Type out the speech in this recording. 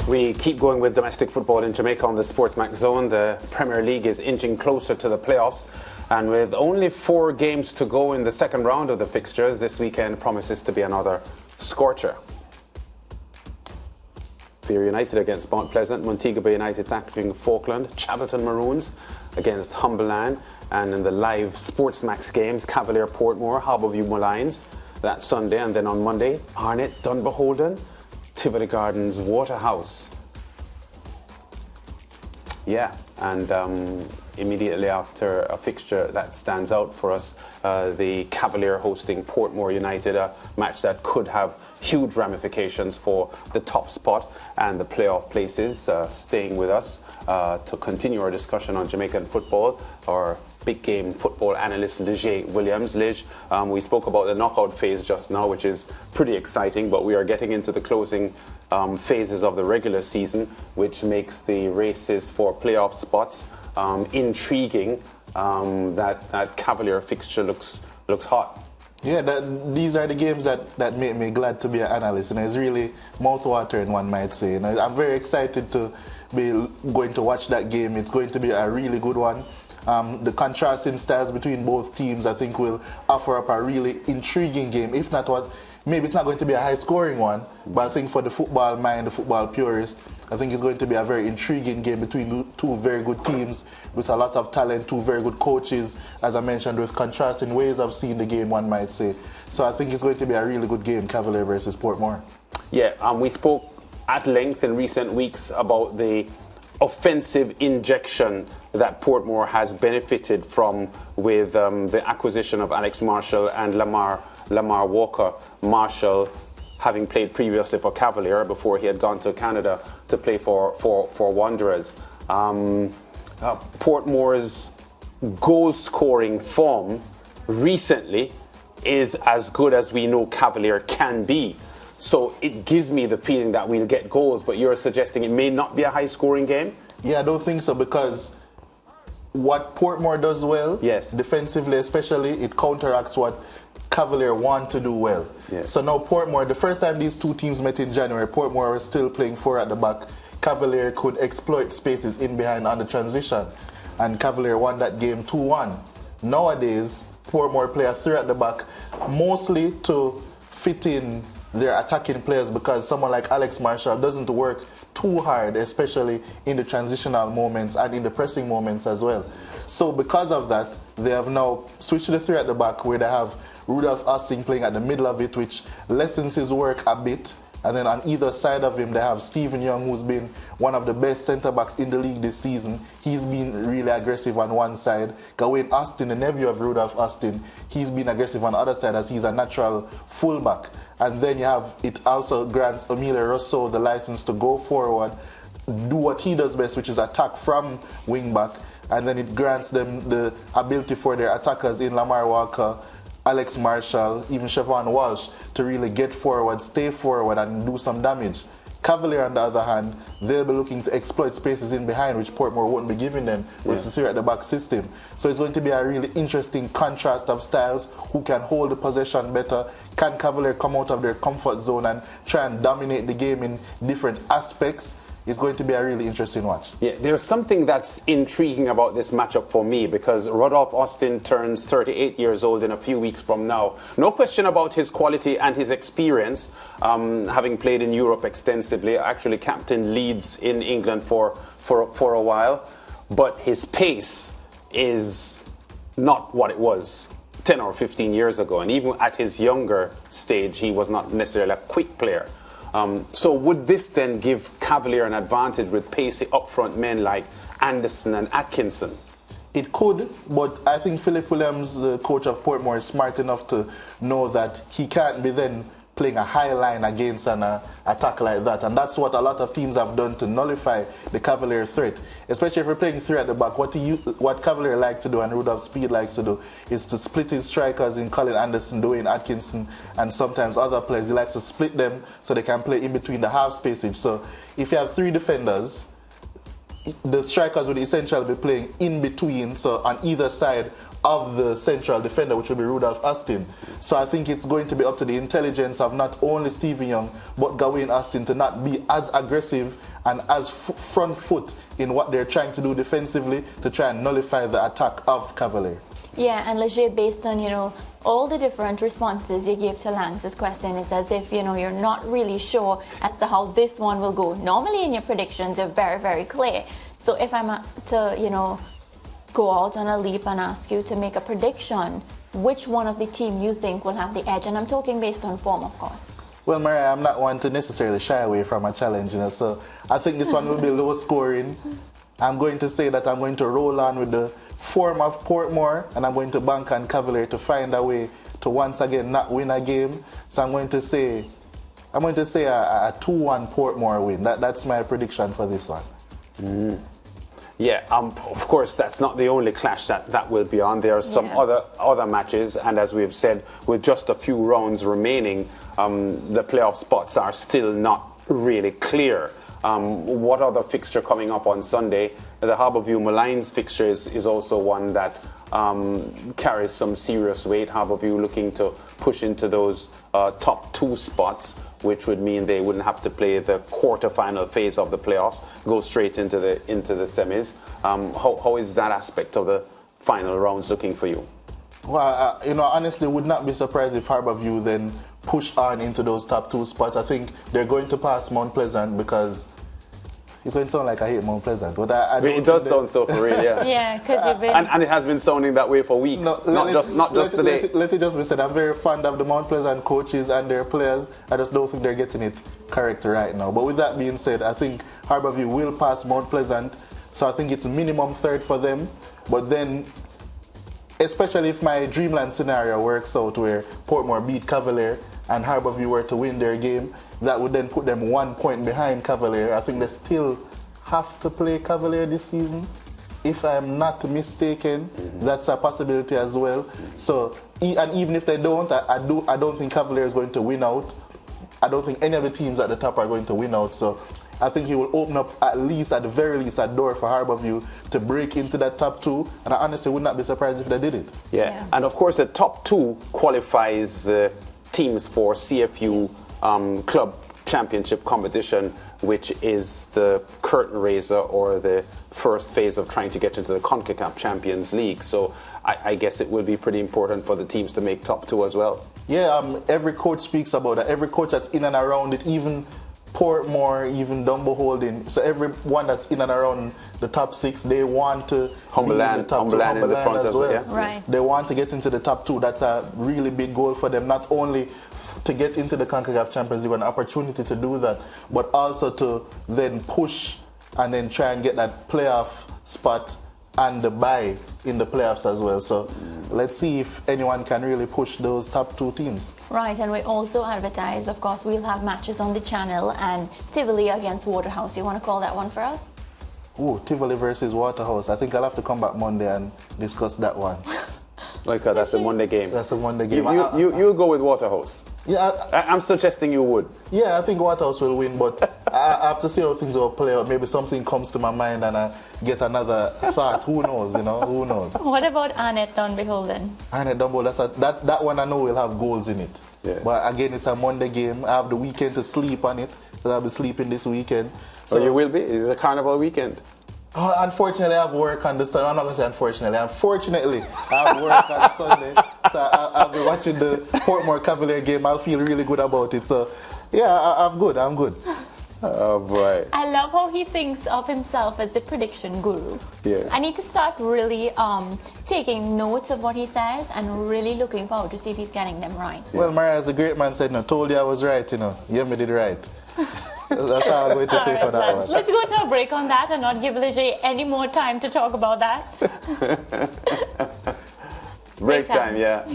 We keep going with domestic football in Jamaica on the SportsMax zone. The Premier League is inching closer to the playoffs, and with only 4 games to go in the second round of the fixtures, this weekend promises to be another scorcher. Fear United against Mount Pleasant, Montego Bay United tackling Falkland, Chatterton Maroons against Humberland, and in the live SportsMax games, Cavalier Portmore, Harbourview Malines, that Sunday, and then on Monday, Arnett Dunbeholden, Tivoli Gardens Waterhouse. Yeah, and immediately after a fixture that stands out for us, the Cavalier hosting Portmore United, a match that could have huge ramifications for the top spot and the playoff places. Staying with us to continue our discussion on Jamaican football, our big game football analyst Lige Williams. Lige, we spoke about the knockout phase just now, which is pretty exciting, but we are getting into the closing phases of the regular season, which makes the races for playoff spots intriguing. That Cavalier fixture looks hot. Yeah, these are the games that make me glad to be an analyst, and it's really mouth-watering, one might say. And I'm very excited to be going to watch that game. It's going to be a really good one. The contrasting styles between both teams, I think, will offer up a really intriguing game. If not what, maybe it's not going to be a high-scoring one, but I think for the football mind, the football purist, I think it's going to be a very intriguing game between 2 very good teams with a lot of talent, 2 very good coaches, as I mentioned, with contrasting ways of seeing the game, one might say. So I think it's going to be a really good game, Cavalier versus Portmore. Yeah, we spoke at length in recent weeks about the offensive injection that Portmore has benefited from with the acquisition of Alex Marshall and Lamar Walker. Marshall having played previously for Cavalier before he had gone to Canada to play for Wanderers. Portmore's goal-scoring form recently is as good as we know Cavalier can be. So it gives me the feeling that we'll get goals, but you're suggesting it may not be a high-scoring game? Yeah, I don't think so, because what Portmore does well, yes, defensively especially, it counteracts what Cavalier want to do well. Yes. So now Portmore, the first time these 2 teams met in January, Portmore was still playing 4 at the back. Cavalier could exploit spaces in behind on the transition, and Cavalier won that game 2-1. Nowadays, Portmore play a 3 at the back, mostly to fit in their attacking players, because someone like Alex Marshall doesn't work too hard, especially in the transitional moments and in the pressing moments as well. So because of that, they have now switched to the 3 at the back, where they have Rudolph Austin playing at the middle of it, which lessens his work a bit. And then on either side of him, they have Stephen Young, who's been one of the best centre-backs in the league this season. He's been really aggressive on one side. Gawain Austin, the nephew of Rudolph Austin, he's been aggressive on the other side, as he's a natural fullback. And then you have, it also grants Emilio Rousseau the license to go forward, do what he does best, which is attack from wing-back. And then it grants them the ability for their attackers in Lamar Walker, Alex Marshall, even Siobhan Walsh, to really get forward, stay forward, and do some damage. Cavalier, on the other hand, they'll be looking to exploit spaces in behind, which Portmore won't be giving them with the 3 at the back system. So it's going to be a really interesting contrast of styles. Who can hold the possession better? Can Cavalier come out of their comfort zone and try and dominate the game in different aspects? It's going to be a really interesting watch. Yeah, there's something that's intriguing about this matchup for me, because Rudolph Austin turns 38 years old in a few weeks from now. No question about his quality and his experience, having played in Europe extensively, actually captained Leeds in England for a while. But his pace is not what it was 10 or 15 years ago. And even at his younger stage, he was not necessarily a quick player. So would this then give Cavalier an advantage with pacey upfront men like Anderson and Atkinson? It could, but I think Philip Williams, the coach of Portmore, is smart enough to know that he can't be then playing a high line against an attack like that. And that's what a lot of teams have done to nullify the Cavalier threat. Especially if you're playing 3 at the back, what Cavalier like to do and Rudolph Speed likes to do is to split his strikers in Colin Anderson, Dwayne Atkinson, and sometimes other players. He likes to split them so they can play in between the half spacing. So if you have 3 defenders, the strikers would essentially be playing in between, so on either side of the central defender, which will be Rudolph Austin. So I think it's going to be up to the intelligence of not only Stephen Young, but Gawain Austin to not be as aggressive and as front foot in what they're trying to do defensively to try and nullify the attack of Cavalier. Yeah, and Leger, based on, all the different responses you gave to Lance's question, it's as if, you're not really sure as to how this one will go. Normally in your predictions, you're very, very clear. So if I'm to, go out on a leap and ask you to make a prediction, which one of the team you think will have the edge? And I'm talking based on form, of course. Well, Mariah, I'm not one to necessarily shy away from a challenge, so I think this one will be low scoring. I'm going to say that I'm going to roll on with the form of Portmore, and I'm going to bank on Cavalier to find a way to once again not win a game. So I'm going to say a 2-1 Portmore win. That's my prediction for this one. Yeah, of course, that's not the only clash that will be on. There are some other matches, and as we've said, with just a few rounds remaining, the playoff spots are still not really clear. What other fixture coming up on Sunday? The Harbourview Malines fixture is also one that carries some serious weight. Harbourview looking to push into those top 2 spots, which would mean they wouldn't have to play the quarter-final phase of the playoffs, go straight into the semis. How is that aspect of the final rounds looking for you? Well, honestly, would not be surprised if Harbourview then push on into those top 2 spots. I think they're going to pass Mount Pleasant because it's going to sound like I hate Mount Pleasant, but I don't. It does sound so for real, yeah. Yeah, because you've been... and it has been sounding that way for weeks, not just today. Let it just be said, I'm very fond of the Mount Pleasant coaches and their players. I just don't think they're getting it correct right now. But with that being said, I think Harbourview will pass Mount Pleasant, so I think it's minimum 3rd for them. But then, especially if my dreamland scenario works out where Portmore beat Cavalier and Harbourview were to win their game, that would then put them 1 point behind Cavalier. I think they still have to play Cavalier this season. If I'm not mistaken, that's a possibility as well. So, and even if they don't, I don't think Cavalier is going to win out. I don't think any of the teams at the top are going to win out. So I think he will open up at the very least, a door for Harbourview to break into that top 2. And I honestly would not be surprised if they did it. Yeah. And of course the top 2 qualifies teams for CFU Club Championship competition, which is the curtain raiser or the first phase of trying to get into the CONCACAF Champions League. So I guess it will be pretty important for the teams to make top 2 as well. Yeah, every coach speaks about that. Every coach that's in and around it, even Portmore, even Dumbo Holding. So everyone that's in and around the top 6, they want to Humberland, be in the top 2. Humberland in the front as well. Yeah? Right. They want to get into the top 2. That's a really big goal for them, not only to get into the CONCACAF Champions League, an opportunity to do that, but also to then push and then try and get that playoff spot and the bye in the playoffs as well. So let's see if anyone can really push those top 2 teams. Right, and we also advertise, of course, we'll have matches on the channel, and Tivoli against Waterhouse. You want to call that one for us? Oh, Tivoli versus Waterhouse. I think I'll have to come back Monday and discuss that one. Like that's a Monday game. That's a Monday game. You'll go with Waterhouse. Yeah, I'm suggesting you would. Yeah, I think Waterhouse will win, but I have to see how things will play out. Maybe something comes to my mind and I get another thought. Who knows? Who knows? What about Arnett Dunbeholden? Arnett Dunbeholden, that one I know will have goals in it. Yeah. But again, it's a Monday game. I have the weekend to sleep on it, because I'll be sleeping this weekend. So you will be. It's a carnival weekend. Unfortunately, I have work on the Sunday. I'm not going to say unfortunately. Unfortunately, I have work on Sunday. So I'll be watching the Portmore Cavalier game. I'll feel really good about it. So, yeah, I'm good. Oh, boy. I love how he thinks of himself as the prediction guru. Yeah. I need to start really taking notes of what he says and really looking forward to see if he's getting them right. Yeah. Well, Mariah, as a great man said, told you I was right, Yeah, me did right. That's all I'm going to say for that one. Let's go to a break on that and not give Leger any more time to talk about that. Break time, yeah.